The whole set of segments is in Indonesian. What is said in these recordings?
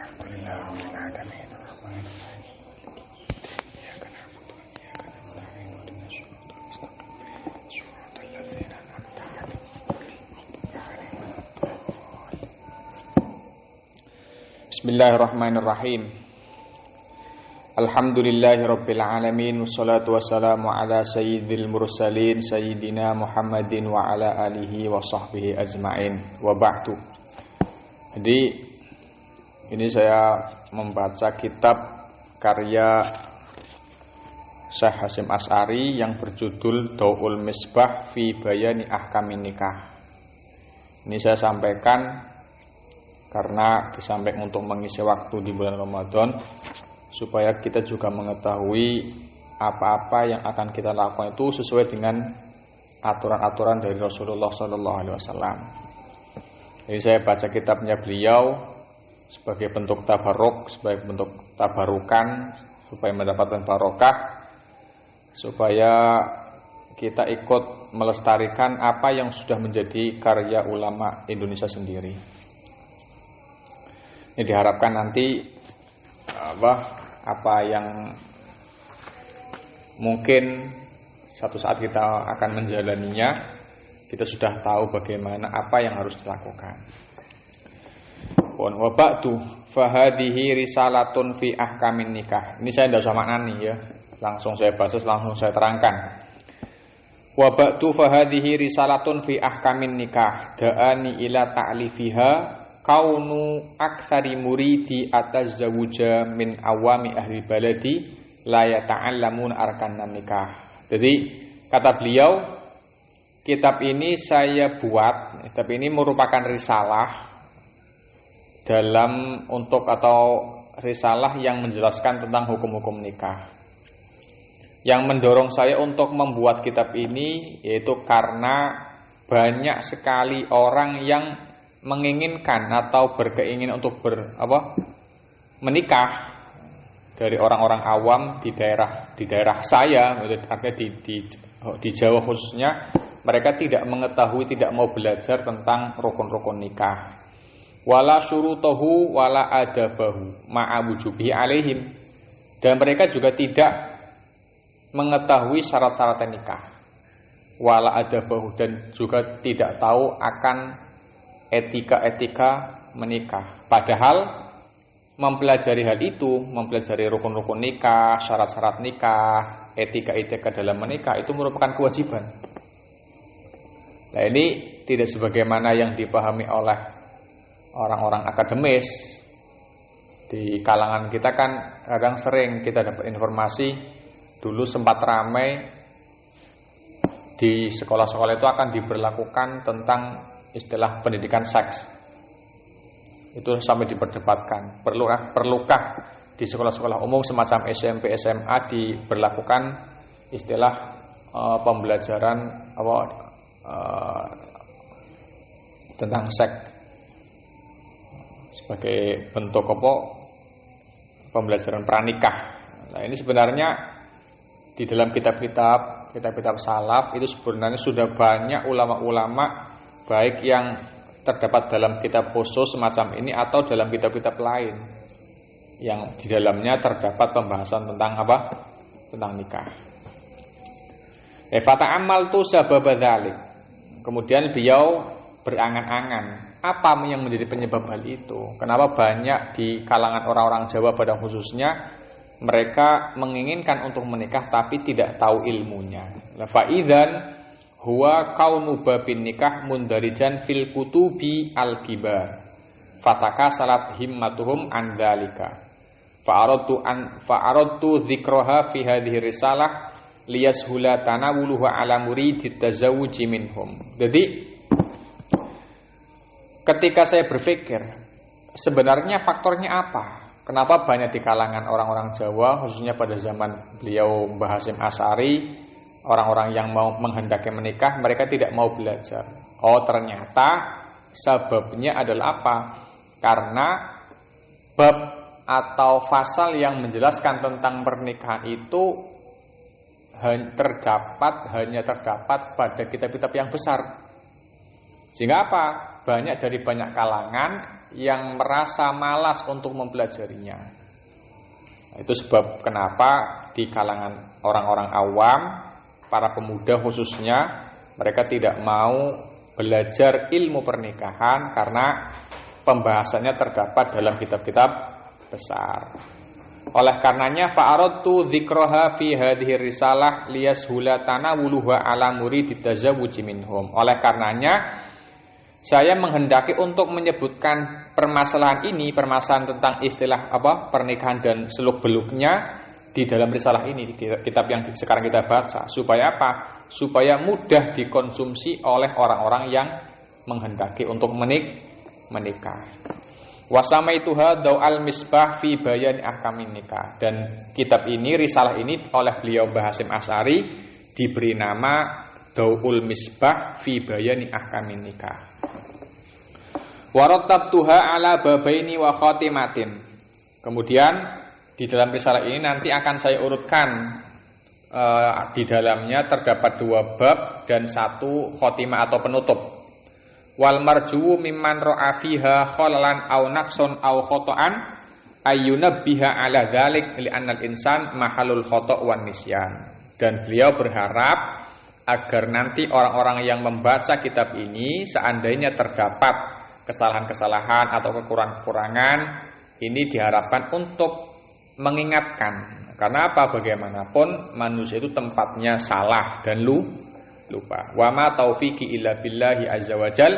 Alhamdulillah rabbil alamin arrahmanir rahim iyyaka na'budu wa iyyaka nasta'in ihdinas siratal mustaqim siratal ladzina an'amta 'alaihim ghairil maghdubi 'alaihim. Bismillahirrahmanirrahim. Alhamdulillahi rabbil alamin wassalatu wassalamu ala sayyidil mursalin sayyidina Muhammadin wa ala alihi wa sahbihi ajma'in wa ba'du. Jadi ini saya membaca kitab karya Syekh Hasyim Asy'ari yang berjudul Daul Misbah fi Bayani Ahkamin Nikah. Ini saya sampaikan karena disampaikan untuk mengisi waktu di bulan Ramadan, supaya kita juga mengetahui apa-apa yang akan kita lakukan itu sesuai dengan aturan-aturan dari Rasulullah SAW. Jadi saya baca kitabnya beliau sebagai bentuk tabarruk, sebagai bentuk tabarukan, supaya mendapatkan barokah, supaya kita ikut melestarikan apa yang sudah menjadi karya ulama Indonesia sendiri. Ini diharapkan nanti apa yang mungkin satu saat kita akan menjalaninya, kita sudah tahu bagaimana apa yang harus dilakukan. Wa ba'du fa hadhihi risalatun fi ahkamin nikah. Ini saya tidak usah maknani ya, langsung saya baca, langsung saya terangkan. Wa ba'du fa hadhihi risalatun fi ahkamin nikah da'ani ila ta'lifiha kaunu aktsari muridi atazawuja min awami ahli baladi la yata'allamun arkanan nikah. Jadi kata beliau, kitab ini saya buat, kitab ini merupakan risalah dalam untuk atau risalah yang menjelaskan tentang hukum-hukum nikah. Yang mendorong saya untuk membuat kitab ini yaitu karena banyak sekali orang yang menginginkan atau berkeinginan untuk menikah dari orang-orang awam di daerah saya, artinya di Jawa khususnya, mereka tidak mengetahui, tidak mau belajar tentang rukun-rukun nikah. Wala syurutuhu wala adabahu ma'a wujubihi alaihim, dan mereka juga tidak mengetahui syarat-syarat nikah, wala adabahu, dan juga tidak tahu akan etika-etika menikah. Padahal mempelajari hal itu, mempelajari rukun-rukun nikah, syarat-syarat nikah, etika-etika dalam menikah itu merupakan kewajiban. Nah, ini tidak sebagaimana yang dipahami oleh orang-orang akademis. Di kalangan kita kan kadang sering kita dapat informasi, dulu sempat ramai di sekolah-sekolah itu akan diberlakukan tentang istilah pendidikan seks. Itu sampai diperdebatkan, perlukah di sekolah-sekolah umum semacam SMP, SMA diberlakukan istilah pembelajaran tentang seks sebagai bentuk pembelajaran pranikah. Nah, ini sebenarnya di dalam kitab-kitab salaf itu sebenarnya sudah banyak ulama-ulama, baik yang terdapat dalam kitab khusus semacam ini atau dalam kitab-kitab lain yang di dalamnya terdapat pembahasan tentang tentang nikah. Fata'ammaltu sababa dzalik. Kemudian beliau berangan-angan apa yang menjadi penyebab hal itu. Kenapa banyak di kalangan orang-orang Jawa pada khususnya mereka menginginkan untuk menikah tapi tidak tahu ilmunya. Fa idzan huwa kaunu babin nikah mundarijan fil kutubi al-kibar fataka salat himmatuhum an dzalika fa aradtu dzikraha fi hadhihi risalah liyashula tanawuluha ala muridit tazawuji minhum. Jadi ketika saya berpikir sebenarnya faktornya apa, kenapa banyak di kalangan orang-orang Jawa khususnya pada zaman beliau Mbah Hasyim Asy'ari, orang-orang yang mau menghendaki menikah, mereka tidak mau belajar. Oh, ternyata sebabnya adalah apa? Karena bab atau pasal yang menjelaskan tentang pernikahan itu hanya terdapat pada kitab-kitab yang besar. Sehingga apa? Banyak dari banyak kalangan yang merasa malas untuk mempelajarinya. Itu sebab kenapa di kalangan orang-orang awam, para pemuda khususnya, mereka tidak mau belajar ilmu pernikahan karena pembahasannya terdapat dalam kitab-kitab besar. Oleh karenanya fa'aradtu dzikraha fi hadhihi risalah liyashula tanawuluha ala murid tazawwuj minhum. Oleh karenanya saya menghendaki untuk menyebutkan permasalahan ini, permasalahan tentang istilah pernikahan dan seluk-beluknya di dalam risalah ini, di kitab yang sekarang kita baca. Supaya apa? Supaya mudah dikonsumsi oleh orang-orang yang menghendaki untuk menikah. Wasamaituha Daw'al Misbah fi Bayan Ahkamin Nikah. Dan kitab ini, risalah ini oleh beliau Mbah Hasyim Asy'ari diberi nama Daw'ul Misbah fi Bayan Ahkamin Nikah. Warattabtuha ala babaini wa khatimatin. Kemudian di dalam risalah ini nanti akan saya urutkan, di dalamnya terdapat 2 bab dan 1 khotimah atau penutup. Wal marju'u mimman ra'a fiha khalalan aw naqson aw khata'an ayyunabbiha ala dzalik li anna al-insan mahalul khata' wan nisyan. Dan beliau berharap agar nanti orang-orang yang membaca kitab ini, seandainya terdapat kesalahan-kesalahan atau kekurangan-kekurangan, ini diharapkan untuk mengingatkan. Karena apa? Bagaimanapun manusia itu tempatnya salah dan lupa. Wa ma taufiqi illa billahi azza wajal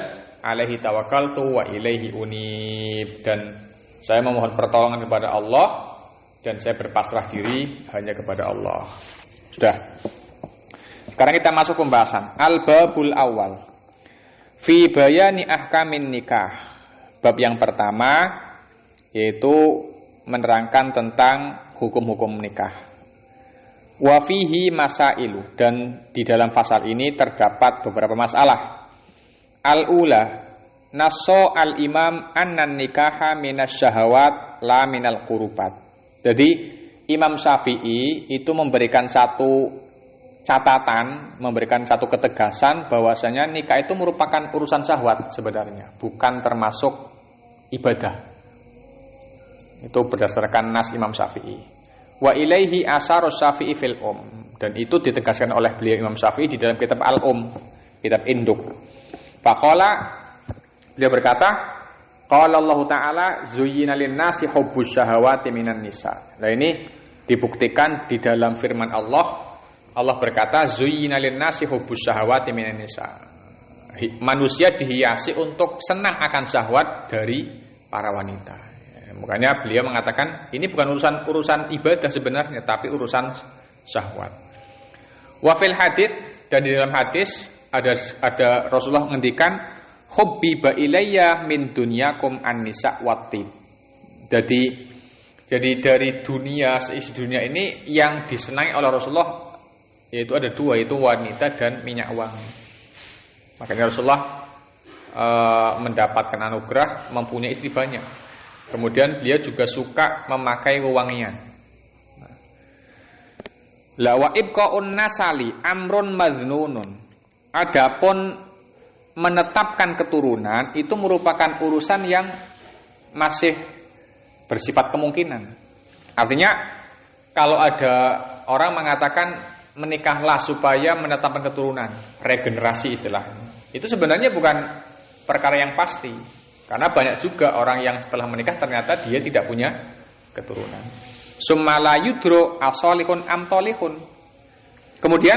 alaihi tawakkaltu wa ilaihi unib. Dan saya memohon pertolongan kepada Allah dan saya berpasrah diri hanya kepada Allah. Sudah. Sekarang kita masuk pembahasan al-babul awal fi bayani ahkamin nikah. Bab yang pertama yaitu menerangkan tentang hukum-hukum nikah. Wa fihi masailu, dan di dalam pasal ini terdapat beberapa masalah. Al-ula nasso al-imam annan nikaha minasyahawat la minal qurubat. Jadi Imam Syafi'i itu memberikan satu catatan, memberikan satu ketegasan bahwasanya nikah itu merupakan urusan syahwat sebenarnya, bukan termasuk ibadah. Itu berdasarkan nas Imam Syafi'i. Wa ilaihi asarus Syafi'i fil dan itu ditegaskan oleh beliau Imam Syafi'i di dalam kitab Al-Um, kitab induk. Faqala, beliau berkata, qala Allah Ta'ala zuyyina lin-nasi hubbus syahawati minan nisa. Nah ini dibuktikan di dalam firman Allah. Allah berkata zuyyina lin-nasi hubbus syahawati minan nisa. Manusia dihiasi untuk senang akan syahwat dari para wanita. Makanya beliau mengatakan ini bukan urusan ibadah sebenarnya, tapi urusan syahwat. Wa fil hadits, dan di dalam hadis ada Rasulullah mengendikan hubbiba ilayya min dunyakum an-nisa wat-tib. Jadi dari dunia, seisi dunia ini yang disenangi oleh Rasulullah yaitu ada 2, yaitu wanita dan minyak wangi. Makanya Rasulullah mendapatkan anugerah mempunyai istri banyak. Kemudian beliau juga suka memakai wewangian. La wa ibqa'un nasali amrun madznunun. Adapun menetapkan keturunan itu merupakan urusan yang masih bersifat kemungkinan. Artinya kalau ada orang mengatakan menikahlah supaya menetapkan keturunan, regenerasi istilahnya, itu sebenarnya bukan perkara yang pasti. Karena banyak juga orang yang setelah menikah ternyata dia tidak punya keturunan. Summa la yudro asolikun amtolikun. Kemudian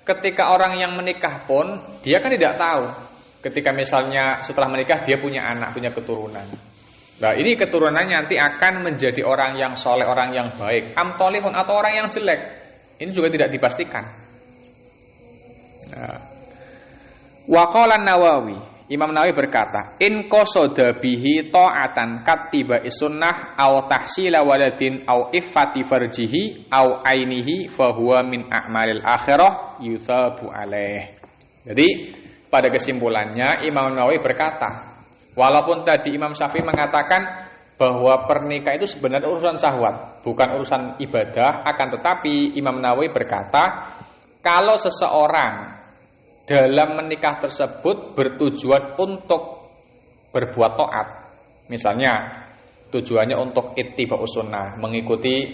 ketika orang yang menikah pun dia kan tidak tahu. Ketika misalnya setelah menikah dia punya anak, punya keturunan. Nah ini keturunannya nanti akan menjadi orang yang soleh, orang yang baik, amtolikun atau orang yang jelek. Ini juga tidak dipastikan. Nah. Wa qala Nawawi, Imam Nawawi berkata, in qasada bihi ta'atan katiba sunnah aw tahsila waladin aw iffati farjihi aw ainihi fa huwa min a'malil akhirah yuthabu alaih. Jadi pada kesimpulannya Imam Nawawi berkata, walaupun tadi Imam Syafi'i mengatakan bahwa pernikahan itu sebenarnya urusan syahwat, bukan urusan ibadah, akan tetapi Imam Nawawi berkata, kalau seseorang dalam menikah tersebut bertujuan untuk berbuat taat, Misalnya tujuannya untuk ittiba'us sunnah, mengikuti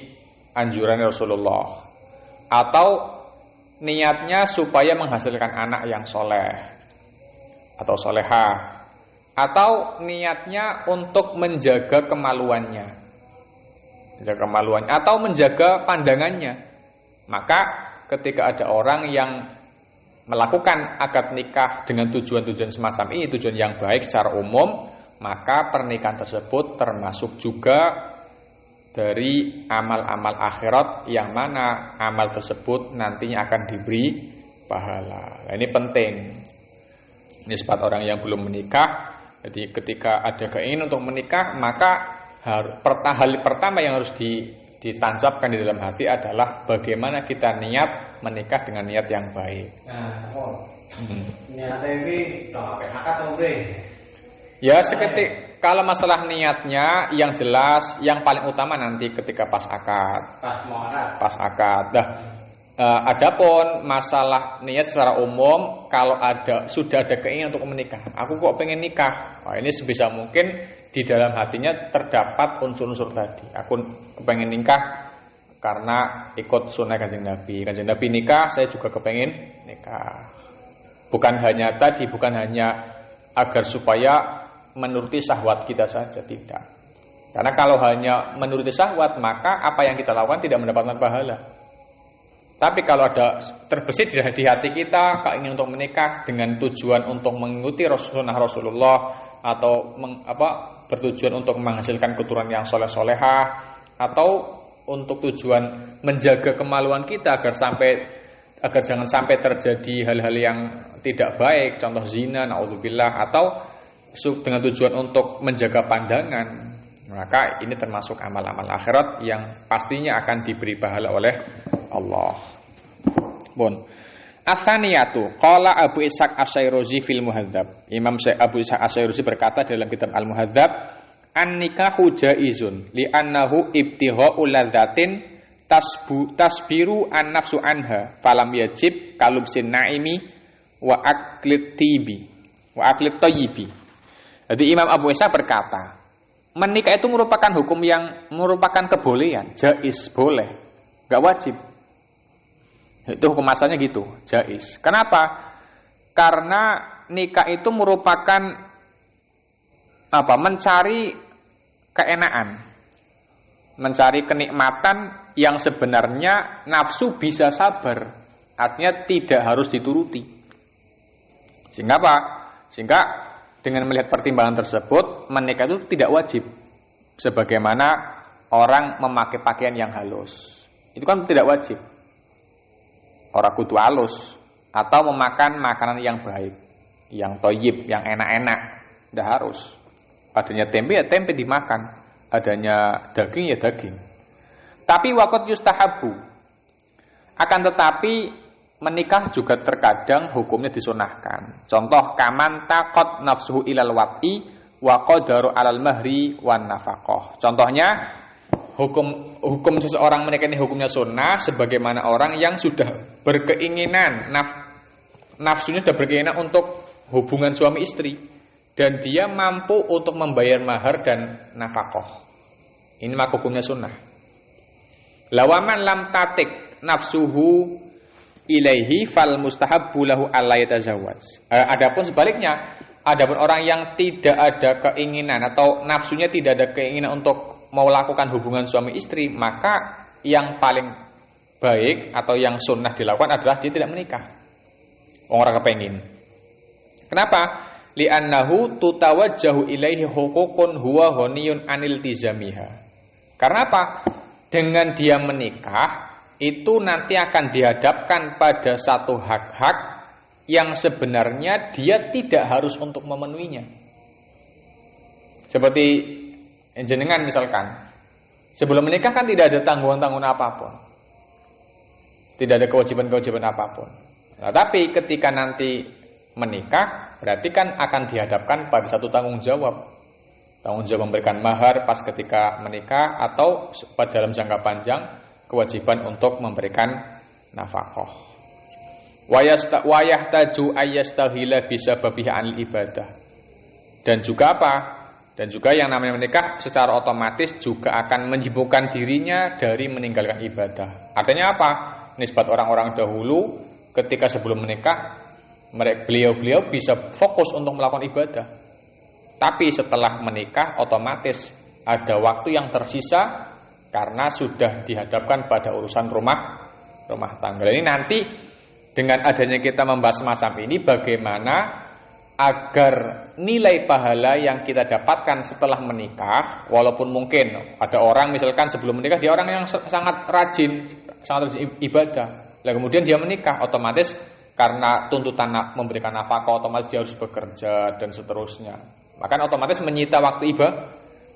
anjuran Rasulullah, atau niatnya supaya menghasilkan anak yang soleh atau solehah, atau niatnya untuk menjaga kemaluannya, atau menjaga pandangannya. Maka ketika ada orang yang melakukan akad nikah dengan tujuan-tujuan semacam ini, tujuan yang baik secara umum, maka pernikahan tersebut termasuk juga dari amal-amal akhirat yang mana amal tersebut nantinya akan diberi pahala. Nah, ini penting. Ini sebab orang yang belum menikah. Jadi ketika ada keinginan untuk menikah, maka hal pertama yang harus ditancapkan di dalam hati adalah bagaimana kita niat menikah dengan niat yang baik. Niat ini akad ya seketik kalau masalah niatnya yang jelas, yang paling utama nanti ketika pas akad. Pas akad. Adapun masalah niat secara umum, kalau sudah ada keinginan untuk menikah, aku kok pengen nikah. Ini sebisa mungkin di dalam hatinya terdapat unsur-unsur tadi. Aku kepengen nikah karena ikut sunnah Kanjeng Nabi. Kanjeng Nabi nikah, saya juga kepengen nikah. Bukan hanya agar supaya menuruti syahwat kita saja, tidak. Karena kalau hanya menuruti syahwat, maka apa yang kita lakukan tidak mendapatkan pahala. Tapi kalau ada terbesit di hati kita keinginan untuk menikah dengan tujuan untuk mengikuti sunnah Rasulullah, atau bertujuan untuk menghasilkan keturunan yang soleh-solehah, atau untuk tujuan menjaga kemaluan kita agar jangan sampai terjadi hal-hal yang tidak baik, contoh zina, naudzubillah, atau dengan tujuan untuk menjaga pandangan, maka ini termasuk amal-amal akhirat yang pastinya akan diberi pahala oleh Allah. Atsaniyatu qala Abu Ishaq Asy-Syairazi fil Muhadzab. Imam Abu Ishaq Asy-Syairazi berkata dalam kitab Al-Muhadzab, an-nikahu jaizun li'annahu ibtigha'u ladzatin tasbiru an-nafsu anha falam yajib kalubsin naimi wa aklit thayyibi. Jadi Imam Abu Ishaq berkata, menikah itu merupakan hukum yang merupakan kebolehan, jaiz, boleh, enggak wajib. Itu hukum asalnya gitu, jaiz. Kenapa? Karena nikah itu merupakan mencari keenaan, mencari kenikmatan yang sebenarnya nafsu bisa sabar, artinya tidak harus dituruti. Sehingga apa? Sehingga dengan melihat pertimbangan tersebut, menikah itu tidak wajib. Sebagaimana orang memakai pakaian yang halus, itu kan tidak wajib. Orang kudu halus, atau memakan makanan yang baik, yang thayyib, yang enak-enak, tidak harus. Adanya tempe ya tempe dimakan, adanya daging ya daging. Tapi waqat yustahabu. Akan tetapi menikah juga terkadang hukumnya disunahkan. Contoh kaman taqat nafsuhu ilal wat'i wa qadaru alal mahri wan nafaqah. Contohnya hukum seseorang menikah ini hukumnya sunnah, sebagaimana orang yang sudah berkeinginan, nafsunya sudah berkeinginan untuk hubungan suami istri, dan dia mampu untuk membayar mahar dan nafkah. Ini maka hukumnya sunnah. Lawaman lam tatik nafsuhu ilaihi fal mustahabbu lahu alla yatazawwaj. Adapun sebaliknya, adapun orang yang tidak ada keinginan atau nafsunya tidak ada keinginan untuk mau lakukan hubungan suami istri, maka yang paling baik atau yang sunnah dilakukan adalah dia tidak menikah. Orang kepengin. Kenapa? Li'annahu tutawajjahu ilaihi huququn huwa ghaniyun anil tizamiha. Karena apa? Dengan dia menikah, itu nanti akan dihadapkan pada satu hak-hak yang sebenarnya dia tidak harus untuk memenuhinya. Seperti jenengan misalkan, sebelum menikah kan tidak ada tanggungan-tanggungan apapun, tidak ada kewajiban-kewajiban apapun. Nah, tapi ketika nanti menikah, berarti kan akan dihadapkan pada satu tanggung jawab memberikan mahar pas ketika menikah, atau pada dalam jangka panjang kewajiban untuk memberikan nafkah. Wayahtaju ayyastahila bisababihi anil ibadah. Dan juga apa? Dan juga yang namanya menikah secara otomatis juga akan menyibukkan dirinya dari meninggalkan ibadah. Artinya apa? Nisbat orang-orang dahulu ketika sebelum menikah, beliau-beliau bisa fokus untuk melakukan ibadah. Tapi setelah menikah otomatis ada waktu yang tersisa karena sudah dihadapkan pada urusan rumah tangga. Ini nanti dengan adanya kita membahas semacam ini, bagaimana agar nilai pahala yang kita dapatkan setelah menikah, walaupun mungkin ada orang misalkan sebelum menikah dia orang yang sangat rajin ibadah, lalu kemudian dia menikah, otomatis karena tuntutan memberikan nafkah otomatis dia harus bekerja dan seterusnya, maka otomatis menyita waktu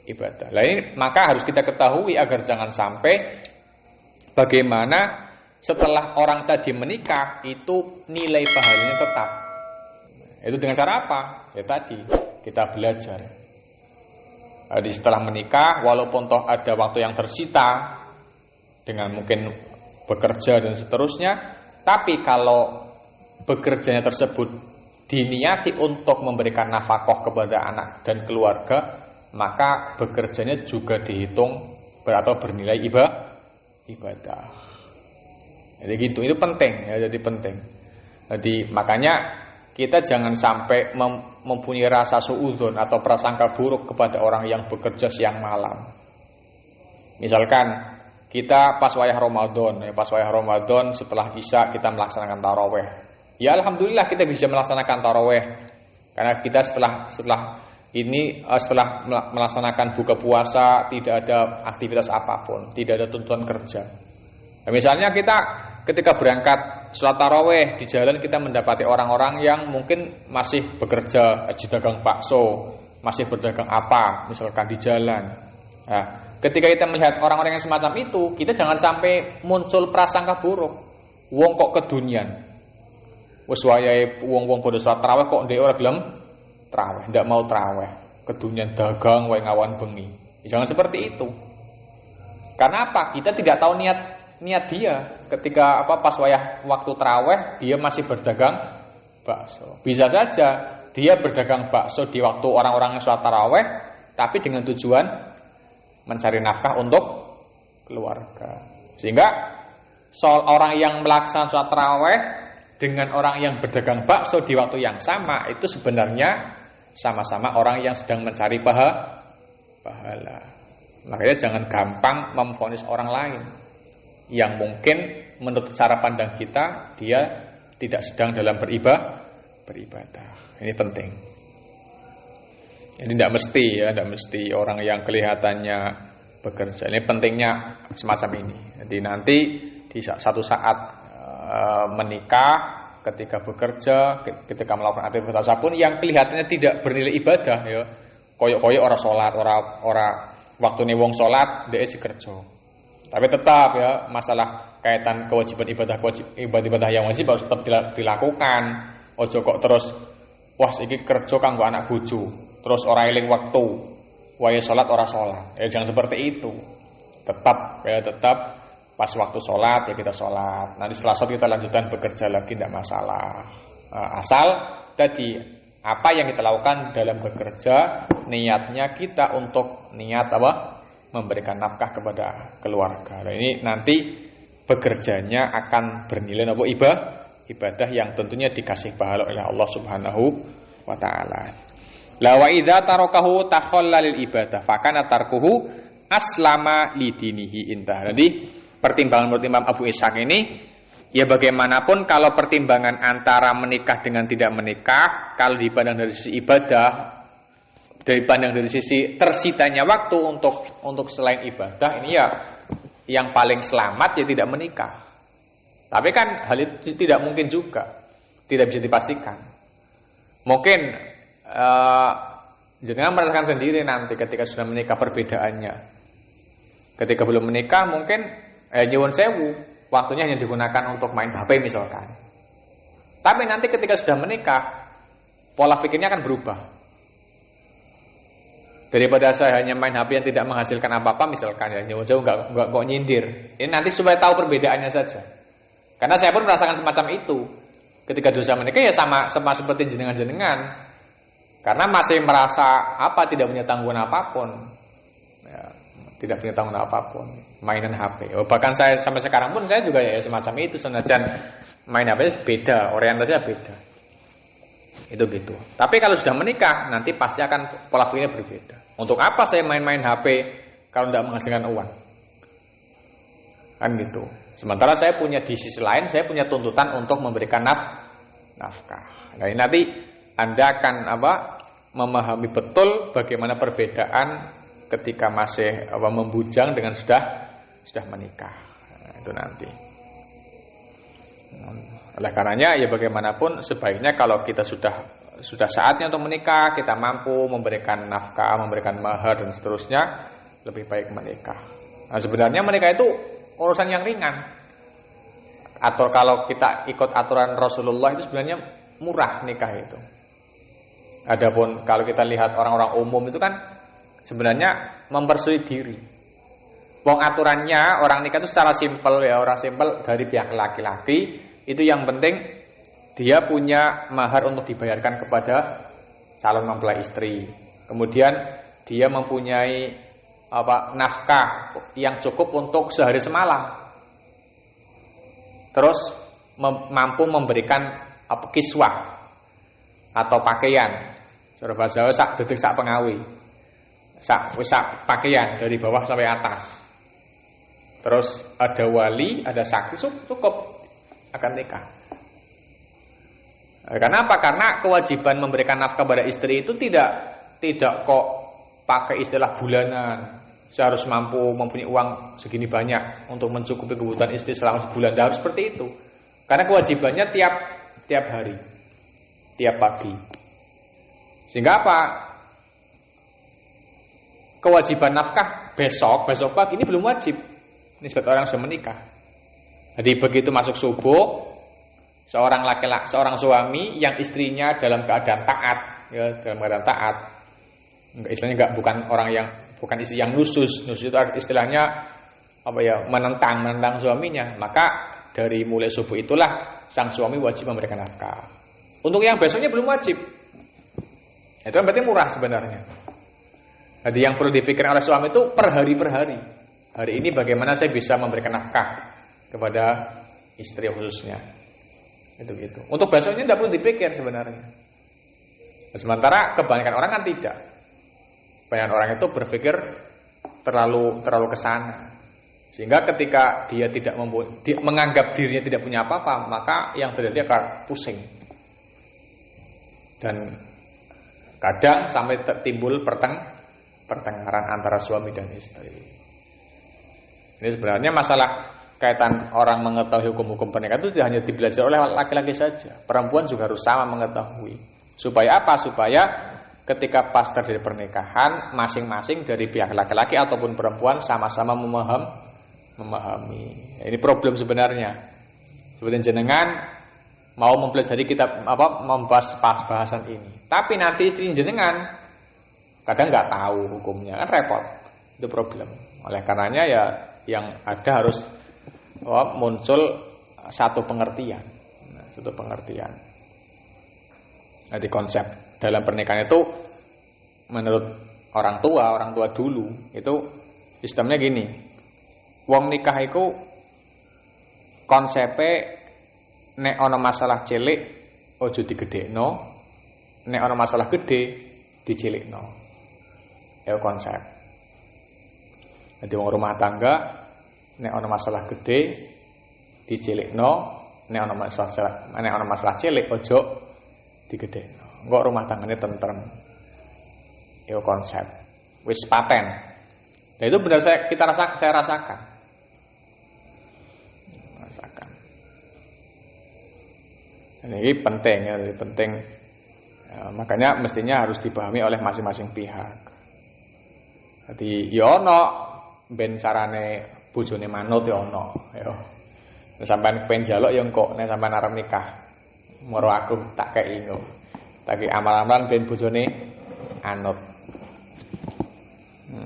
ibadah. Nah ini maka harus kita ketahui agar jangan sampai bagaimana setelah orang tadi menikah itu nilai pahalanya tetap. Itu dengan cara apa? Ya tadi kita belajar. Jadi setelah menikah, walaupun toh ada waktu yang tersita dengan mungkin bekerja dan seterusnya, tapi kalau bekerjanya tersebut diniati untuk memberikan nafkah kepada anak dan keluarga, maka bekerjanya juga dihitung atau bernilai ibadah. Jadi gitu, itu penting ya, jadi penting. Jadi makanya kita jangan sampai mempunyai rasa suudzon atau prasangka buruk kepada orang yang bekerja siang malam. Misalkan kita pas wayah Ramadan setelah Isya kita melaksanakan taraweh. Ya alhamdulillah kita bisa melaksanakan taraweh karena kita setelah melaksanakan buka puasa tidak ada aktivitas apapun, tidak ada tuntutan kerja. Nah, misalnya kita ketika berangkat sholat taraweh di jalan kita mendapati orang-orang yang mungkin masih bekerja di dagang bakso, masih berdagang apa, misalkan di jalan. Nah, ketika kita melihat orang-orang yang semacam itu, kita jangan sampai muncul prasangka buruk. Wong kok kedunian. Wis wayahe wong-wong padha sholat taraweh kok ndek ora gelem taraweh, ndak mau taraweh. Kedunian dagang wae ngawan bengi. Jangan seperti itu. Karena apa? Kita tidak tahu niat dia ketika pas waktu taraweh dia masih berdagang bakso. Bisa saja dia berdagang bakso di waktu orang-orang yang sholat taraweh, tapi dengan tujuan mencari nafkah untuk keluarga. Sehingga orang yang melaksanakan sholat taraweh dengan orang yang berdagang bakso di waktu yang sama itu sebenarnya sama-sama orang yang sedang mencari pahala. Makanya jangan gampang memvonis orang lain yang mungkin menurut cara pandang kita dia tidak sedang dalam beribadah. Ini penting. Ini tidak mesti orang yang kelihatannya bekerja. Ini pentingnya semacam ini. Jadi nanti di satu saat menikah, ketika bekerja, ketika melakukan aktivitas apapun yang kelihatannya tidak bernilai ibadah, ya koyok-koyok orang sholat, orang waktu nih wong sholat, dia kerja. Tapi tetap ya masalah kaitan kewajiban ibadah yang wajib harus tetap dilakukan. Ojo kok terus wah iki kerja kanggo anak bojo, terus ora eling waktu, wae salat ora salat. Ya jangan seperti itu. Tetap pas waktu salat ya kita salat. Nanti setelah salat kita lanjutkan bekerja lagi tidak masalah. Asal tadi apa yang kita lakukan dalam bekerja niatnya kita untuk niat apa? Memberikan nafkah kepada keluarga. Nah, ini nanti bekerjanya akan bernilai ibadah yang tentunya dikasih pahala oleh Allah Subhanahu wa taala. La wa idza tarakahu takhallalil ibadah fa kana tarkuhu aslama lidinihi intah. Jadi pertimbangan menurut Imam Abu Ishaq ini ya bagaimanapun kalau pertimbangan antara menikah dengan tidak menikah kalau dipandang dari sisi ibadah, dipandang dari sisi tersitanya waktu untuk selain ibadah, ini ya yang paling selamat ya tidak menikah. Tapi kan hal itu tidak mungkin juga, tidak bisa dipastikan. Mungkin jangan merasakan sendiri nanti ketika sudah menikah perbedaannya. Ketika belum menikah mungkin nyuwun sewu, waktunya hanya digunakan untuk main HP misalkan. Tapi nanti ketika sudah menikah, pola pikirnya akan berubah. Daripada saya hanya main HP yang tidak menghasilkan apa-apa misalkan ya, jauh-jauh enggak kok nyindir. Ini nanti supaya tahu perbedaannya saja. Karena saya pun merasakan semacam itu. Ketika dosa menikah ya sama seperti jenengan-jenengan. Karena masih merasa tidak punya tanggungan apapun. Ya, tidak punya tanggungan apapun. Mainan HP. Bahkan saya sampai sekarang pun saya juga ya semacam itu, senajan main HP beda, orientasinya beda. Itu gitu. Tapi kalau sudah menikah, nanti pasti akan pola pikirnya berbeda. Untuk apa saya main-main HP kalau tidak menghasilkan uang? Kan gitu. Sementara saya punya di sisi lain, saya punya tuntutan untuk memberikan nafkah. Nah, ini nanti Anda akan memahami betul bagaimana perbedaan ketika masih membujang dengan sudah menikah. Nah, itu nanti. Oleh karenanya ya bagaimanapun sebaiknya kalau kita sudah saatnya untuk menikah, kita mampu memberikan nafkah, memberikan mahar dan seterusnya, lebih baik menikah. Nah, sebenarnya menikah itu urusan yang ringan. Atau kalau kita ikut aturan Rasulullah itu sebenarnya murah nikah itu. Adapun kalau kita lihat orang-orang umum itu kan sebenarnya mempersulit diri. Wong aturannya orang nikah itu secara simpel ya, orang simpel dari pihak laki-laki itu yang penting dia punya mahar untuk dibayarkan kepada calon mempelai istri. Kemudian dia mempunyai nafkah yang cukup untuk sehari semalam. Terus mampu memberikan kiswah atau pakaian. Cara bahasa Jawa sak detik sak pengawi. Sak pakaian dari bawah sampai atas. Terus ada wali, ada saksi, cukup akan nikah. Karena apa? Karena kewajiban memberikan nafkah pada istri itu tidak kok pakai istilah bulanan. Saya harus mampu mempunyai uang segini banyak untuk mencukupi kebutuhan istri selama sebulan. Tidak harus seperti itu. Karena kewajibannya tiap hari, tiap pagi. Sehingga apa? Kewajiban nafkah besok pagi ini belum wajib. Ini sebagai orang sudah menikah. Jadi begitu masuk subuh, seorang laki-laki, seorang suami yang istrinya dalam keadaan taat, ya, dalam keadaan taat. Istilahnya bukan istri yang nusus itu istilahnya menentang suaminya. Maka dari mulai subuh itulah sang suami wajib memberikan nafkah. Untuk yang besoknya belum wajib. Itu kan berarti murah sebenarnya. Jadi yang perlu dipikirkan oleh suami itu per hari. Hari ini bagaimana saya bisa memberikan nafkah kepada istri khususnya. Itu gitu. Untuk besoknya tidak perlu dipikir sebenarnya. Sementara kebanyakan orang kan tidak. Banyak orang itu berpikir terlalu ke sana. Sehingga ketika dia tidak menganggap dirinya tidak punya apa-apa, maka yang terjadi akan pusing. Dan kadang sampai timbul pertengkaran antara suami dan istri. Ini sebenarnya masalah kaitan orang mengetahui hukum-hukum pernikahan itu tidak hanya dibelajar oleh laki-laki saja. Perempuan juga harus sama mengetahui. Supaya apa? Supaya ketika pas terjadi pernikahan, masing-masing dari pihak laki-laki ataupun perempuan sama-sama memahami. Ini problem sebenarnya. Seperti jenengan mau mempelajari kitab membahas bahasan ini. Tapi nanti istri jenengan kadang nggak tahu hukumnya, kan repot. Itu problem. Oleh karenanya ya yang ada harus muncul satu pengertian. Jadi konsep dalam pernikahan itu menurut orang tua dulu itu sistemnya gini. Wong nikah itu konsepnya nek ana masalah cilik ojo digedhekno, nek ana masalah gede dicilikno. Ya konsep. Jadi wong rumah tangga nek ana masalah gede dicilikno, nek ana masalah cilik ojo digedhekno. Engko rumah tanggane tentrem. Ya konsep. Wis paten. Nah itu benar saya rasakan. Ini penting ya, penting. Ya, makanya mestinya harus dipahami oleh masing-masing pihak. Jadi ya ono ben carane bojone manut ya ono, ya. Nek sampean pengen njaluk ya engko nek sampean arep nikah. Moro aku tak kei ngono. Tak kei amal-amalan ben bojone anut.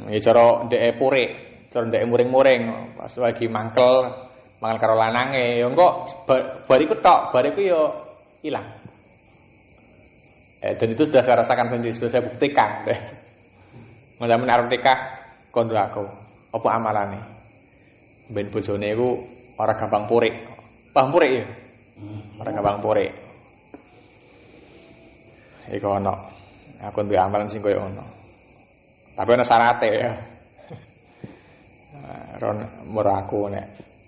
Ya cara ndeke purik, cara ndeke muring-muring, pas lagi mangkel karo lanange ya engko bariku tok, bariku ya ilang. Dan itu sudah saya rasakan sendiri, sudah saya buktikan. Mulai arep nikah kondo aku. Apa amalane? Ben bojone iku ora gampang purik. Paham purik ya? Ora gampang purik. Iku ono. Aku duwe amalan sing koyo ngono. Tapi ana syaraté ya. Ron murah aku nek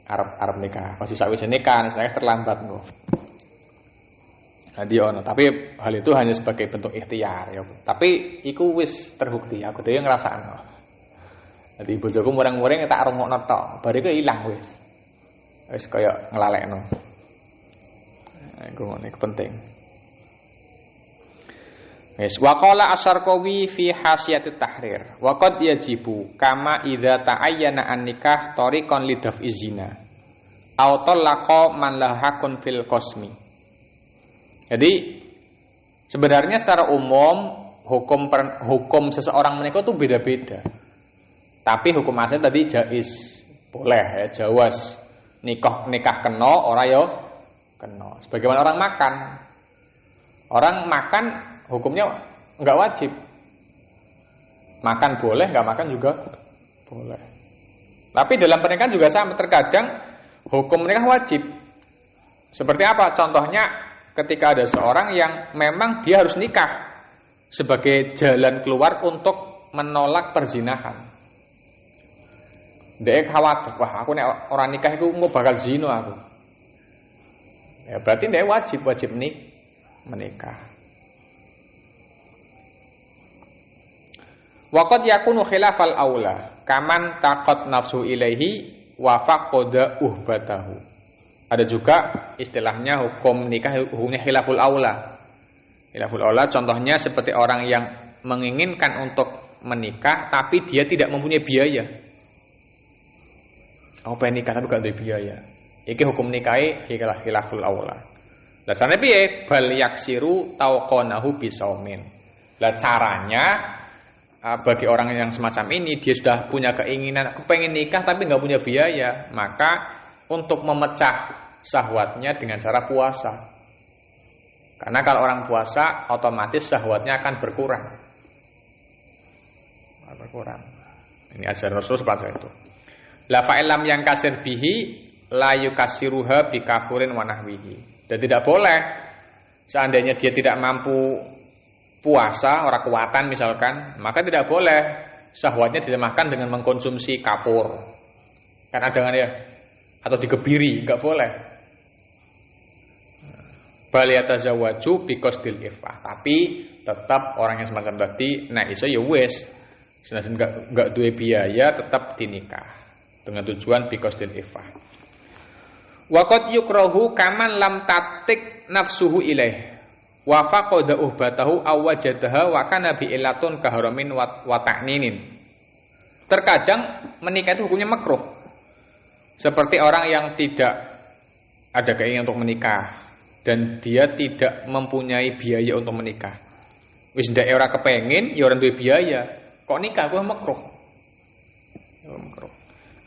arep nikah. Pasti sakwise nikah, saya terlambat engko. Jadi ono, tapi hal itu hanya sebagai bentuk ikhtiar ya. Tapi iku wis terbukti, aku dhewe ngrasakno. Jadi bojoku mureng-mureng tak rungokno tok, bar iku ilang wis. Wis kaya nglalekno. Iku ngene penting. Wis waqala Asy-Syarqawi fi Hasyiatit Tahrir. Wa qad yajibu kama idza ta'ayyana an-nikah tariqan lidaf'i zina. Aw talaqa man lahakun fil qasmi. Jadi sebenarnya secara umum hukum seseorang menikah itu beda-beda. Tapi hukum asal tadi jaiz, boleh ya, jawaz. Nikah kena, ora yo kena. Sebagaimana orang makan. Orang makan hukumnya enggak wajib. Makan boleh, enggak makan juga boleh. Tapi dalam pernikahan juga sama, terkadang hukum nikah wajib. Seperti apa? Contohnya ketika ada seorang yang memang dia harus nikah sebagai jalan keluar untuk menolak perzinahan. Dia khawatir, wah aku nek orang nikah itu mau bakal zina aku. Ya berarti dia wajib menikah. Waqad yakunu khilafal aula, kaman taqat nafsu ilaihi wa faqada uhbatahu. Ada juga istilahnya hukum nikah hukumnya khilaful aula. Khilaful aula contohnya seperti orang yang menginginkan untuk menikah tapi dia tidak mempunyai biaya. Aku pengen nikah tapi gak ada biaya. Iki hukum nikahi khilaful aula. Lah sana piye? Bal yaksiru tauqanahu bisaumin. Lah caranya bagi orang yang semacam ini dia sudah punya keinginan aku pengen nikah tapi nggak punya biaya, maka untuk memecah syahwatnya dengan cara puasa. Karena kalau orang puasa otomatis syahwatnya akan berkurang. Ini ajaran Rasul seperti itu. La fa'ilam yang kasir bihi la yukasiruha bikafurin wa nahwihi. Dan tidak boleh seandainya dia tidak mampu puasa, orang kuatan misalkan, maka tidak boleh syahwatnya dilemahkan dengan mengkonsumsi kapur. Kan ada kan ya? Atau digebiri, enggak boleh. Bal yatazawwaju biqasdil ifah. Tapi tetap orang yang semacam tadi nek iso ya wis. Senajan enggak duwe biaya tetap dinikah dengan tujuan biqasdil ifah. Wa qad yukrahu kaman lam tatik nafsuhu ilaih. Wa faqada uhbatahu aw wajadaha wa kana bi illatun kaharamin wa ta'ninin. Terkadang menikah itu hukumnya makruh. Seperti orang yang tidak ada keinginan untuk menikah dan dia tidak mempunyai biaya untuk menikah. Wis ndak ora kepengin, ya ora duwe biaya. Kok nikah kuwi makruh. Makruh.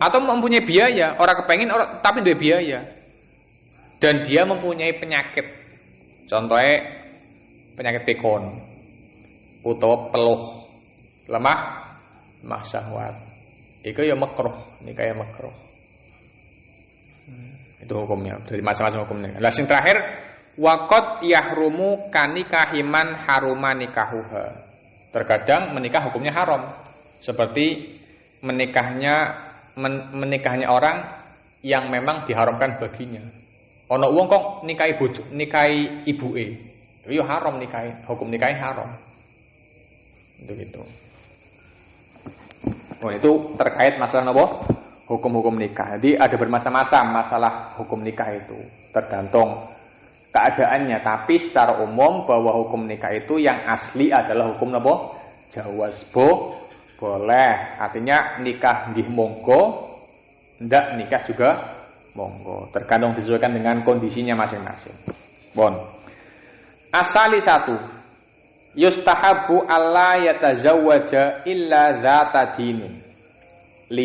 Atau mempunyai biaya, orang kepengin tapi duwe biaya. Dan dia mempunyai penyakit. Contohnya penyakit pikun utawa peluh lemah syahwat. Iku ya makruh, nikah ya makruh. Itu hukumnya dari macam-macam hukumnya. Lah sing terakhir waqad yahrumu kanikahiman haruma nikahuha. Terkadang menikah hukumnya haram. Seperti menikahnya orang yang memang diharamkan baginya. Ono wong kok nikahi bojo, nikahi ibuke. Yo haram nikahi, hukum nikahi haram. Itu gitu. Oh, itu terkait masalah apa? Hukum-hukum nikah. Jadi ada bermacam-macam masalah hukum nikah itu. Tergantung keadaannya, tapi secara umum bahwa hukum nikah itu yang asli adalah hukum apa? Jawaz boleh. Artinya nikah nggih monggo, ndak nikah juga monggo. Tergantung disesuaikan dengan kondisinya masing-masing. Bon. Asali satu. Yustahabu alla yatazawwaja illa dzata dinin. 5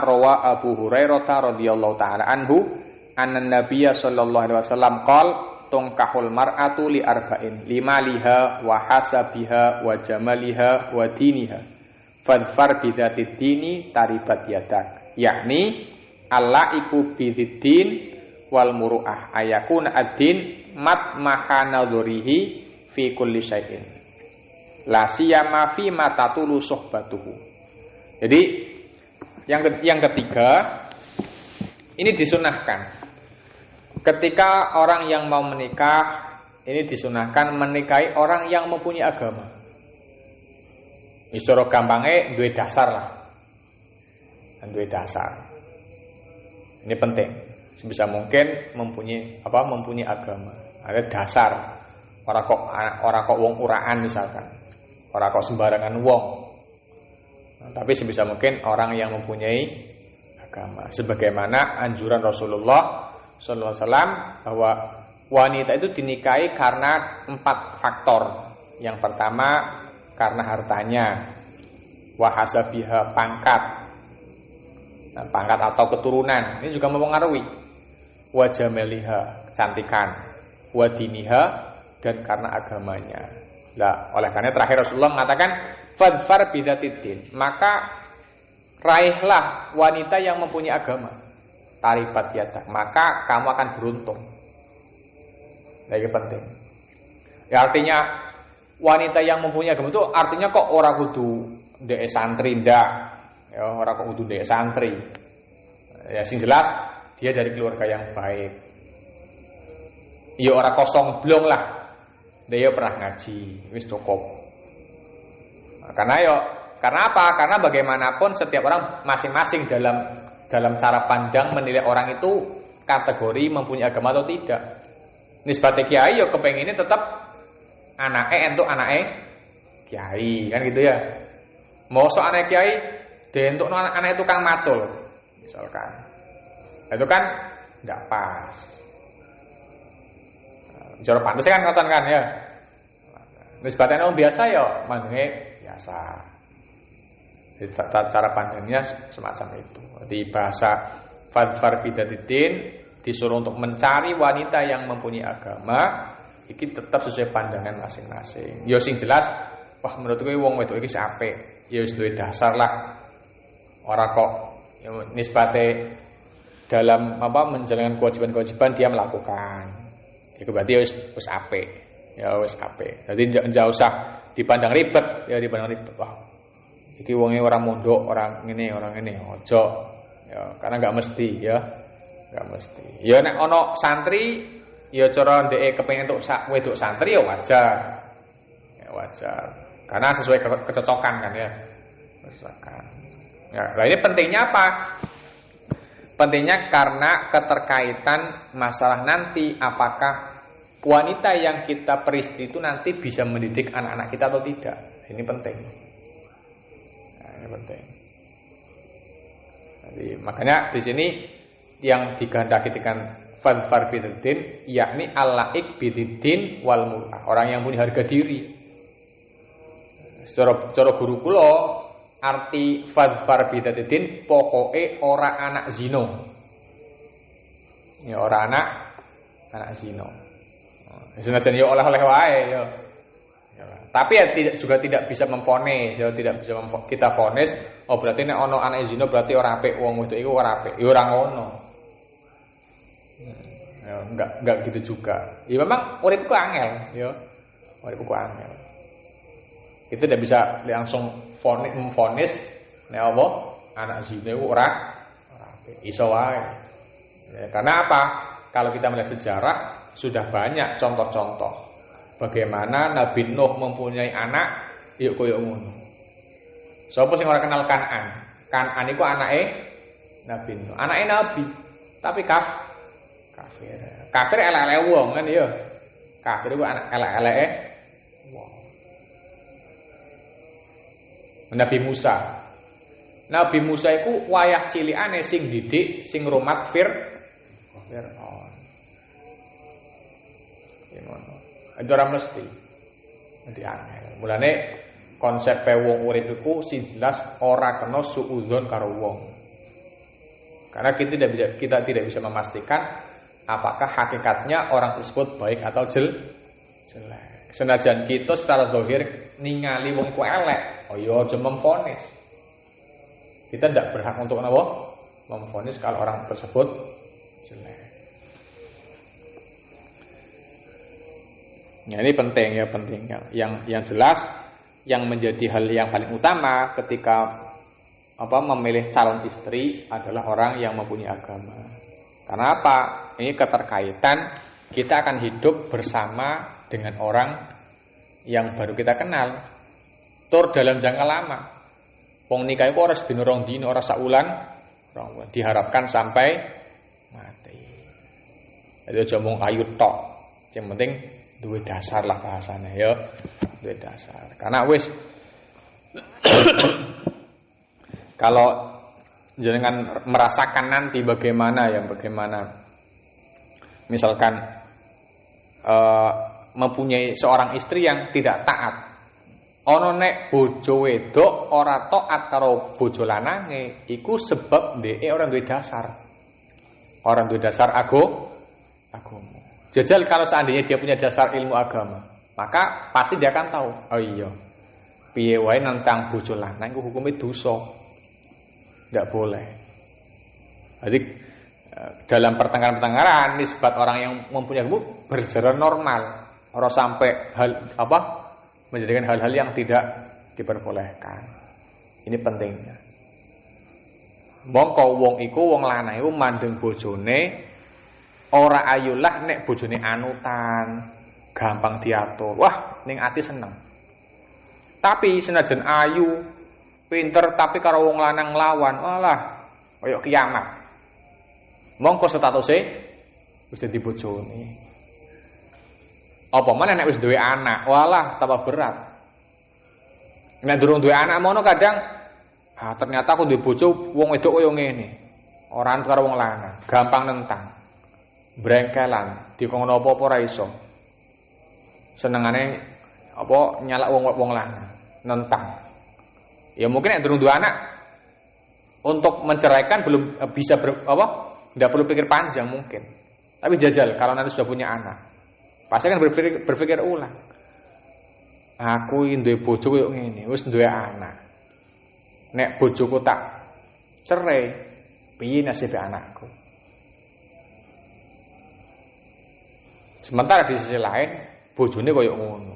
rawa Abu Hurairah radhiyallahu taala anhu anna Nabiyya sallallahu alaihi wasallam qala tungkahul mar'atu li arba'in limaliha wa hasabiha wa jamaliha wa diniha fadfar bidzatid dini taribat yadak, yakni allaiku bidziddin wal muru'ah ayakun ad-din mat makanadhurihi fi kulli syai'in la siyama fi matatulu suhbatuhu. Jadi yang ketiga, ini disunahkan ketika orang yang mau menikah, ini disunahkan menikahi orang yang mempunyai agama. Isoro gampangnya duwe dasar lah. Duwe dasar. Ini penting. Sebisa mungkin mempunyai agama. Ada dasar. Ora kok wong uraan misalkan. Ora kok sembarangan wong. Tapi sebisa mungkin orang yang mempunyai agama. Sebagaimana anjuran Rasulullah sallallahu alaihi wasallam bahwa wanita itu dinikahi karena 4 faktor. Yang pertama karena hartanya, wa hasabiha pangkat. Nah, pangkat atau keturunan ini juga mempengaruhi. Wa jamaliha kecantikan, wa diniha dan karena agamanya. Lah, oleh karena terakhir Rasulullah mengatakan fadfar bidzatid, maka raihlah wanita yang mempunyai agama. Taribat yadak, maka kamu akan beruntung. Nah, ini penting. Ya, artinya wanita yang mempunyai agama itu artinya kok ora kudu ndek santri ndak. Ya, ora kok kudu ndek santri. Ya, sing jelas dia dari keluarga yang baik. Ya ora kosong blong lah. Dia pernah ngaji, wis cukup. Karena apa? Karena bagaimanapun setiap orang masing-masing dalam cara pandang menilai orang itu kategori mempunyai agama atau tidak. Nisbate kiai yo kepenginnya tetap anake kiai, kan gitu ya. Mosok anake kiai dientuk anak tukang macul misalkan. Itu kan enggak pas. Jare pantes kan ngoten kan ya. Nisbatane wong biasa ya mandange biasa. Jadi cara pandangnya semacam itu. Di bahasa fadfar bidzatid disuruh untuk mencari wanita yang mempunyai agama, iki tetap sesuai pandangan masing-masing. Ya sing jelas, wah menurutku wong wedok iki apik, ya wis duwe dasar lah. Ora kok ya, nisbate dalam menjalankan kewajiban-kewajiban dia melakukan. Itu berarti wis apik. Ya wis apik. Jadi enggak usah dipandang ribet, ya dipandang ribet. Wah, iki wonge orang mondok, orang ngene, ojo. Ya, karena enggak mesti ya. Enggak mesti. Ya nek ana santri, ya cara ndeke kepengin entuk wedok santri ya wajar. Ya wajar. Karena sesuai kecocokan kan ya. Kecocokan. Ya, nah ini pentingnya apa? Pentingnya karena keterkaitan masalah nanti apakah wanita yang kita peristri itu nanti bisa mendidik anak-anak kita atau tidak. Ini penting. Nah, ini penting. Jadi, makanya di sini yang digandaki dengan fadfar bidzatid yakni al-laik bidziddin wal mur'ah, orang yang punya harga diri. Secara guru kula arti fadfar bidzatid pokoke ora anak zina. Ya ora anak zina. Senajan yo oleh-oleh wae yo. Ya, tapi ya tidak bisa memvonis, ya tidak bisa kita vonis, oh berarti nek ana anak zina berarti ora apik wong wedok iku ora apik. Ya ora ngono. Ya enggak gitu juga. Ya memang uripku angel, ya. Uripku angel. Kita tidak bisa langsung memvonis nek apa anak zina iku ora apik. Iso wae. Ya, karena apa? Kalau kita melihat sejarah sudah banyak contoh-contoh bagaimana Nabi Nuh mempunyai anak yuk koyo ngono. Sapa sing ora kenal Kan'an? Kan'an iku anake Nabi Nuh. Anake Nabi, tapi kafir. Kafir elek-elek wong kan ya. Kafir iku anak elek-eleke wong. Nabi Musa. Nabi Musa iku wayah cilikane sing didik, sing rumat Fir'aun. Itu ora mesti. Nanti angel. Mulane konsep wong urip iku sing jelas ora kena suudzon karo wong. Karena kita tidak bisa memastikan apakah hakikatnya orang tersebut baik atau jelek. Senajan kita secara zahir ningali wong iku elek, oh ya aja memvonis. Kita tidak berhak untuk napa? Memvonis kalau orang tersebut jelek. Ya, ini penting ya, penting. Yang jelas yang menjadi hal yang paling utama ketika memilih calon istri adalah orang yang mempunyai agama. Karena apa? Ini keterkaitan kita akan hidup bersama dengan orang yang baru kita kenal. Tur dalam jangka lama. Wong nikah iku ora sedina rong dina, ora sak wulan, diharapkan sampai mati. Jadi aja mung ayu tok. Yang penting duwe dasar lah bahasanya ya, duwe dasar. Karena wis kalau jenengan merasakan nanti bagaimana misalkan mempunyai seorang istri yang tidak taat. Ono nek bojo wedok ora taat karo bojo lanange, iku sebab dhek ora duwe dasar. Orang duwe dasar agama. Jajal kalau seandainya dia punya dasar ilmu agama, maka pasti dia akan tahu, oh iya, piye wae nentang bojo lanang iku hukumnya dosa. Enggak boleh. Jadi dalam pertengkaran nisbat orang yang mempunyai ilmu berjalan normal, ora sampai menjadikan hal-hal yang tidak diperbolehkan. Ini pentingnya. Mongko wong iku wong lanang iku mandeng bojone ora ayulah nek bojone anutan, gampang diatur. Wah, ning ati seneng. Tapi senajan ayu, pinter tapi karo wong lanang nglawan, walah kaya kiamat. Mongko statuse wis dadi bojone. Apa meneh nek wis duwe anak, walah tambah berat. Nek durung duwe anak mono kadang ternyata aku duwe bojo wong wedok koyo ngene. Ora karo wong lanang, gampang nentang. Brengkelan, dikongkon apa ora iso. Senengane nyalak wong lanang, nentang. Ya mungkin nek durung duwe anak untuk menceraikan belum bisa tidak perlu pikir panjang mungkin. Tapi jajal kalau nanti sudah punya anak, pasti kan berpikir ulang. Aku iki duwe bojo koyo ngene, wis duwe anak. Nek bojoku tak cerai, piye nasib anakku? Sementara di sisi lain bojone koyo ngono.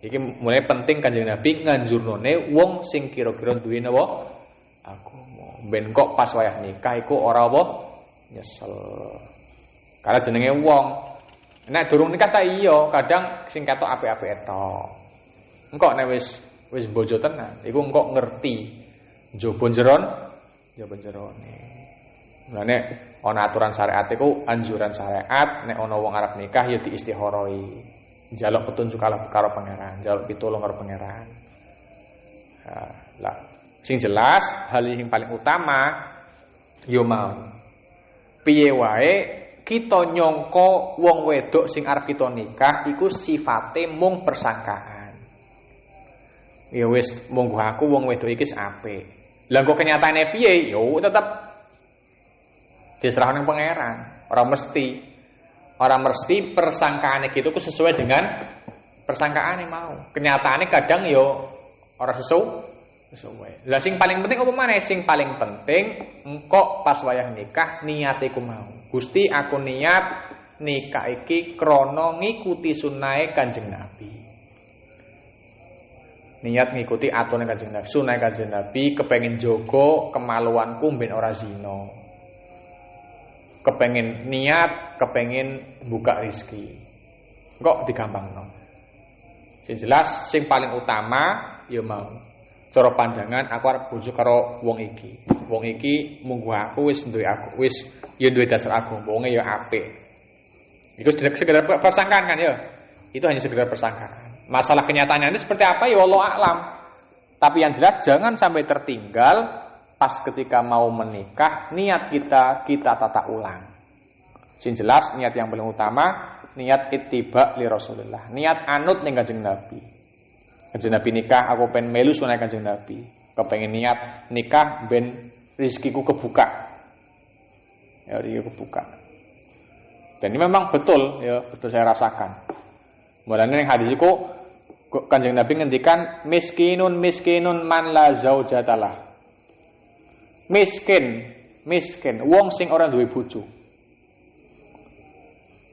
Iki mulai penting Kanjeng Nabi nganjurnone wong sing kira-kira duwe napa agama. Ben kok pas wayah nikah iku ora nyesel. Karena jenenge wong nek durung nikah ta iya, kadang sing ketok apik-apik tok. Engko nek wis bojo tenan, iku engko ngerti njaba jerone. Lah nek ana aturan syariat iku anjuran syariat, nek ana wong arep nikah ya diistikharoi. Njaluk petunjuk karo pangeran, njaluk pitulung karo pangeran. Lah sing jelas hal yang paling utama yo mau piye wae kita nyangka wong wedok sing arep kita nikah iku sifate mung persangkaan. Ya wis monggo aku wong wedok iki apik. Lah kok kenyataane piye? Yo tetep diserah ning pangeran. Ora mesti persangkaane gitu ku sesuai dengan persangkaane mau. Kenyataane kadang yo ora sesuai. Lah sing paling penting apa maneh? Sing paling penting engko pas wayah nikah niate iku mau. Gusti aku niat nikah iki krana ngikuti sunahe Kanjeng Nabi. Niat ngikuti aturan Kanjeng Nabi, sunah Kanjeng Nabi, kepengin jaga kemaluanku ben ora zina. Kepengin buka rezeki. Kok digampangno. Sing jelas sing paling utama ya mau. Cara pandangan aku arep bojo karo wong iki. Wong iki munggo aku wis duwe dasar agama, wonge ya apik. Itu sekedar persangkaan kan ya. Itu hanya sekedar persangkaan. Masalah kenyataannya seperti apa ya wallahu a'lam. Tapi yang jelas jangan sampai tertinggal pas ketika mau menikah, niat kita tata ulang. Sing jelas niat yang paling utama, niat ittiba li Rasulillah. Niat anut ning Kanjeng Nabi. Kanjeng Nabi nikah, aku pengen melu sunah Kanjeng Nabi. Kepengen niat nikah ben rezekiku kebuka. Ya rezeki kebuka. Dan ini memang betul ya, betul saya rasakan. Mulane ning hadis iku Kanjeng Nabi ngendikan miskinun man la zaujatalah. Miskin wong sing ora duwe bojo.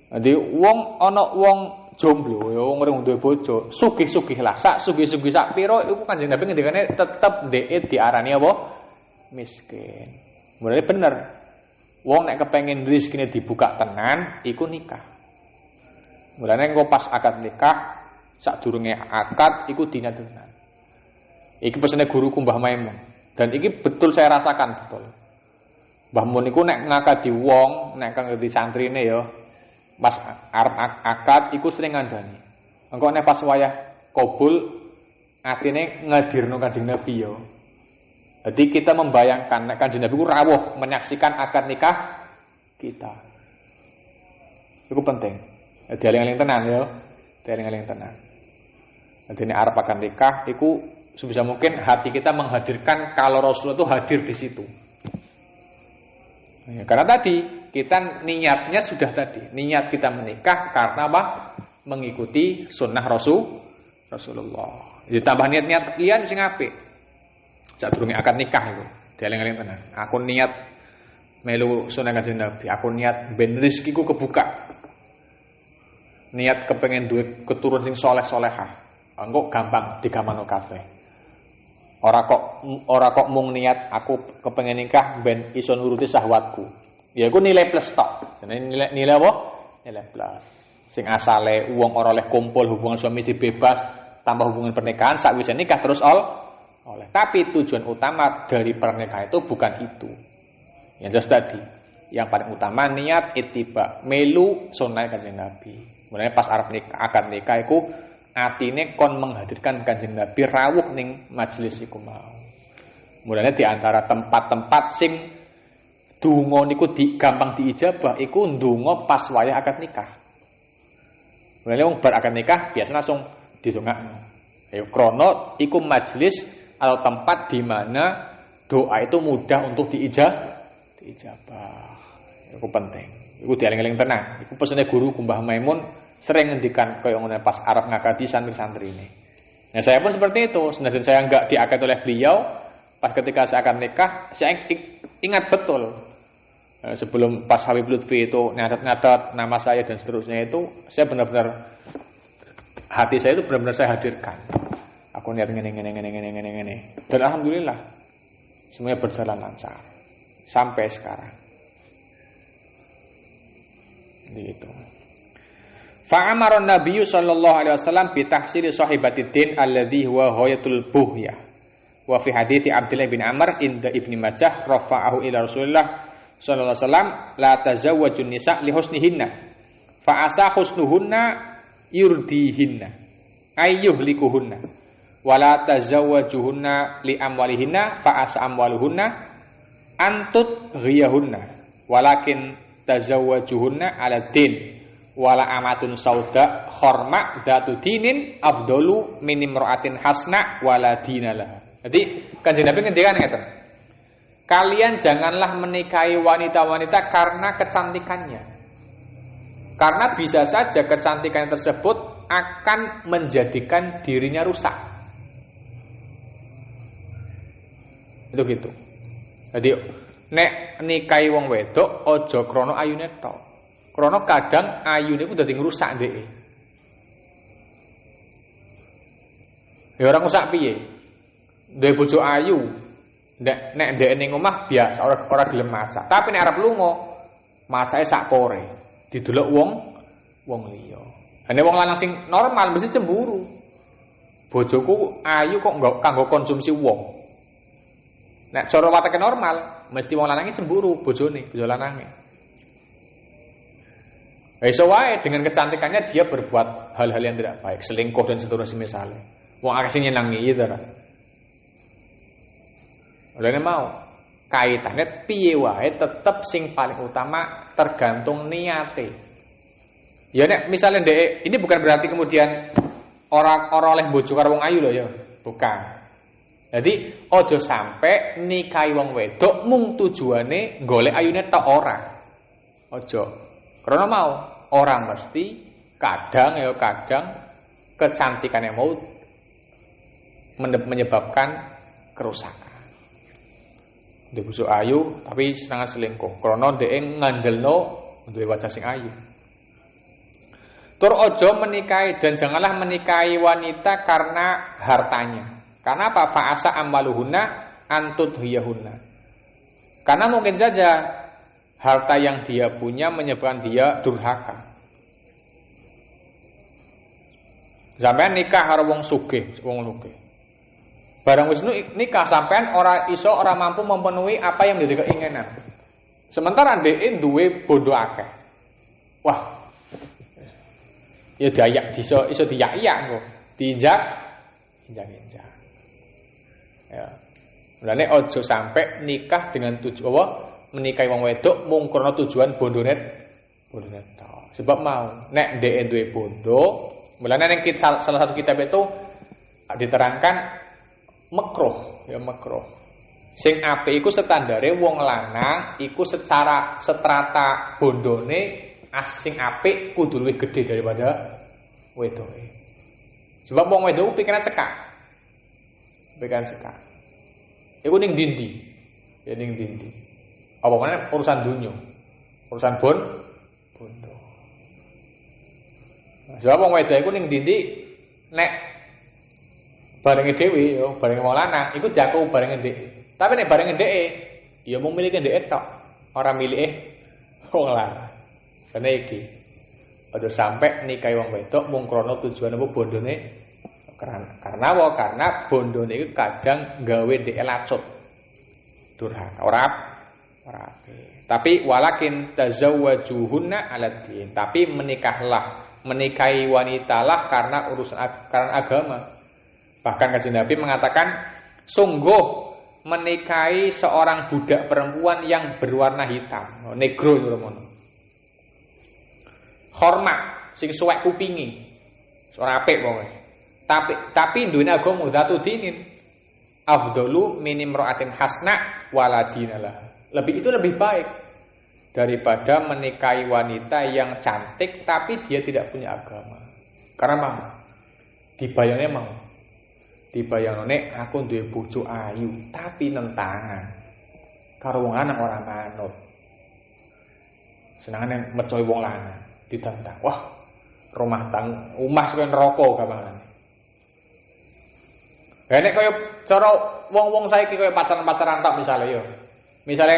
Jadi wong jomblo ya wong ora duwe bojo, sugih-sugih lah, sak sugih-sugih sak pira iku Kanjeng Nabi ngendikane tetep dhek diarani apa? Miskin. Mulane bener. Wong nek kepengin rezekine dibuka tenan iku nikah. Mulane engko pas akad nikah, sadurunge akad iku dina tenan. Iki pesene guruku Mbah Maimun. Dan iki betul saya rasakan betul. Mbah Mun iku nek ngakadi wong, nek kang ngerti santrine ya, pas arep akad iku sering ngandani. Engko nek pas wayah kabul atine ngadirno Kanjeng Nabi ya. Jadi kita membayangkan nek Kanjeng Nabi ku rawuh menyaksikan akad nikah kita. Itu penting. Jadi eling-eling tenan ya. Eling-eling tenan. Jadi nek arep akad nikah iku sebisa mungkin hati kita menghadirkan kalau Rasul itu hadir di situ. Ya, karena tadi kita niatnya sudah tadi, niat kita menikah karena apa? Mengikuti sunnah Rasulullah. Jadi tambah niat-niat liyan sing apik. Sadurunge akad nikah itu, dieling-eling tenan. Aku niat melu sunnah Kanjeng Nabi, aku niat ben rezekiku kebuka. Niat kepengen duwe keturunan sing saleh-salehah. Engko gampang digamano kabeh. Ora kok mung niat aku kepengen nikah ben iso nuruti syahwatku. Ya iku nilai plus tok. Jenenge nilai apa? Nilai plus. Sing asale wong ora oleh kumpul hubungan suami istri bebas tambah hubungan pernikahan sakwise nikah terus oleh. Tapi tujuan utama dari pernikahan itu bukan itu. Yang jelas tadi, yang paling utama niat ittiba, melu sunnah Kanjeng Nabi. Mulane pas arep nikah, akad nikah iku atine kon menghadirkan Kanjeng Nabi rawuh ning majelis iku mau. Mulane di antara tempat-tempat sing donga niku gampang diijabah iku ndonga pas wayah akad nikah. Mulane wong bar akad nikah biasa langsung didongakno. Ayo krana iku majelis atau tempat di mana doa itu mudah untuk diijabah. Itu penting. Itu dieling-eling tenang. Itu pesene guru Mbah Maimun sering ngendikan kaya ngene pas arep ngakadi santri-santri ini. Nah, saya pun seperti itu. Senajan saya enggak diakad oleh beliau, pas ketika saya akan nikah, saya ingat betul. Sebelum pas Habib Lutfi itu nyatet-nyatet nama saya dan seterusnya itu, saya benar-benar hati saya itu benar-benar saya hadirkan. Aku niat ngene. Dan alhamdulillah semuanya berjalan lancar sampai sekarang. Gitu. Fa'amara Nabi sallallahu alaihi wasallam bi tahsili sahibatid-din alladhi huwa ghayatul buhya. Wa fi hadithi Abdullah bin Amr inda Ibnu Majah rafa'ahu ila Rasulullah sallallahu alaihi wasallam la tazawwajun nisa li husnihinna fa asa husnuhunna yurdihinna ayyuhlikuhunna wala tazawwajuhunna li amwalihinna fa asa amwaluhunna antut ghiyahunna walakin tazawwajuhunna ala din wala amatun sauda khorma dzatu dinin afdalu min imra'atin hasna wala dinalah. Jadi Kanjeng Nabi ngendikan ngeten. Kalian janganlah menikahi wanita-wanita karena kecantikannya. Karena bisa saja kecantikan tersebut akan menjadikan dirinya rusak. Itu gitu. Jadi nek nikahi wong wedok aja krana ayune tok. Krana kadang ayune iku dadi ngrusak ndeke. Ya ora ngrusak piye? Duwe bojo ayu, nek ndeke ning omah biasa ora gelem maca. Tapi nek arep lunga, macake sak pore. Didelok wong liya. Nek wong lanang sing normal mesti cemburu. Bojoku ayu kok enggak kanggo konsumsi wong. Nek cara watake normal, mesti wong lanange cemburu bojone, bojo lanange. Iso wae dengan kecantikannya dia berbuat hal-hal yang tidak baik, selingkuh dan seterusnya misalnya. Wong akeh sing nyenangi itu ta. Oleh mau kaitannya piye wae tetep sing paling utama tergantung niate. Ya nek misalnya ndek ini bukan berarti kemudian orang oleh bojo karo wong ayu lho ya, bukan. Jadi ojo sampai nikahi wong wedok mung tujuane golek ayune tok ora. Ojo. Karena mau orang mesti kadang kecantikannya mau menyebabkan kerusakan. Duwe bojo ayu tapi seneng selingkuh. Karena dhek ngandelno duwe wajah sing ayu. Tur ojo menikahi dan janganlah menikahi wanita karena hartanya. Karena apa? Fa'asa amwaluhunna antudhiyahunna. Karena mungkin saja harta yang dia punya menyebabkan dia durhaka. Sampeyan nikah karo wong sugih, wong sugih. Barang wis nikah sampean ora mampu memenuhi apa yang menjadi keinginan. Sementara dhek duwe bondo akeh. Wah. Ya diayak iso diyak-iyak kok. Diinjak. Ya. Mulane aja sampai nikah dengan tujuan apa? Menikahi wong wedok mung krana tujuan bondone tok. Sebab mau nek dhek duwe bondo, mulane ning salah satu kitab itu diterangkan makruh, ya makruh. Sing apik iku standare wong lanang iku secara strata bondone sing apik kudu luwih gedhe daripada wedoke. Sebab wong wedok pikiran cekak. Iku ning dindi. Ya ning dindi. Apa meneh urusan dunya. Urusan bondo. Sebab wong wedok iku ning dindi nek barenge dhewe yo, barenge wong lanang iku diaku barenge ndek. Tapi nek barenge ndeke ya mung milike ndeke tok, ora milike wong lanang. Karena iki aja sampai nikahi wong wedok mung krana tujuan apa bondone karena apa? Karena bondone iku kadang gawe ndeke lacut. Durhaka. Ora apik. Tapi walakin tazawwajuhunna 'ala din. Tapi menikahi wanitalah karena urusan karena agama. Bahkan Kanjeng Nabi mengatakan, sungguh menikahi seorang budak perempuan yang berwarna hitam, negro ngono. Hormat, sing suwek kupingi. Ora apik pokoke. Tapi duwe agama dzatu dinin. Afdalu min imra'atin hasna waladinalah. Itu lebih baik daripada menikahi wanita yang cantik tapi dia tidak punya agama. Karena mau dibayangane aku duwe bojo ayu tapi nentangan karo wong lanang ora manut. Senengane mecohi wong lanang ditentang. Wah, omah sing neraka gampangane. Nek kaya cara wong-wong saiki kaya pacaran-pacaran tok misale yo. Misale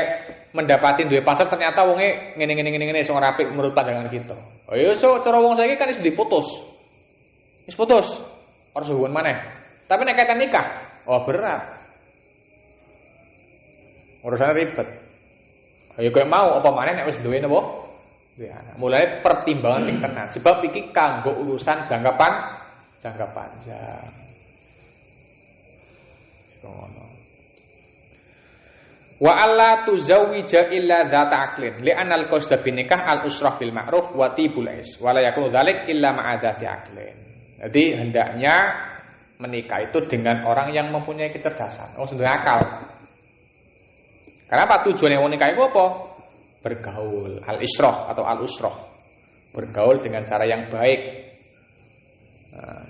mendapati duwe pacar ternyata wonge ngene sing ora apik menurut pandangan kita. Oh ya so cara wong saiki kan wis diputus. Wis putus. Ora hubungan maneh. Tapi nek kaitan nikah, oh berat. Urusannya ribet. Ayo kowe mau apa maneh nek wis duwe napa? Duwe anak. Mulai pertimbangan sing tenan. Sebab iki kanggo urusan jangka panjang. Wa alla tuzawwija illa dzata aqlin li'anna al-qasda bin nikah al-usrah bil ma'ruf wa tibul is wa la yakunu dzalik illa ma'a dzati aqlin. Jadi hendaknya menikah itu dengan orang yang mempunyai kecerdasan, wong sing akal. Karena apa tujuannya wong nikah itu apa? Bergaul, al-israh atau al-usrah. Bergaul dengan cara yang baik.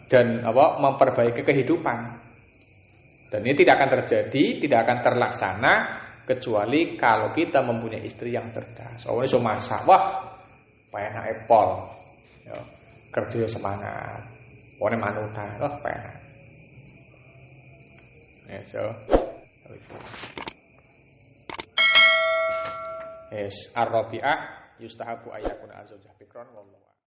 Dan memperbaiki kehidupan. Dan ini tidak akan terjadi, tidak akan terlaksana kecuali kalau kita mempunyai istri yang cerdas. Oh, ini so masak, wah, pengen epol, ya, kerja semangat, ini manutan, wah, pengen. Ya, so, yes, ar-rabi'ah yustahabu ayyakuna azwajah bikron wallahu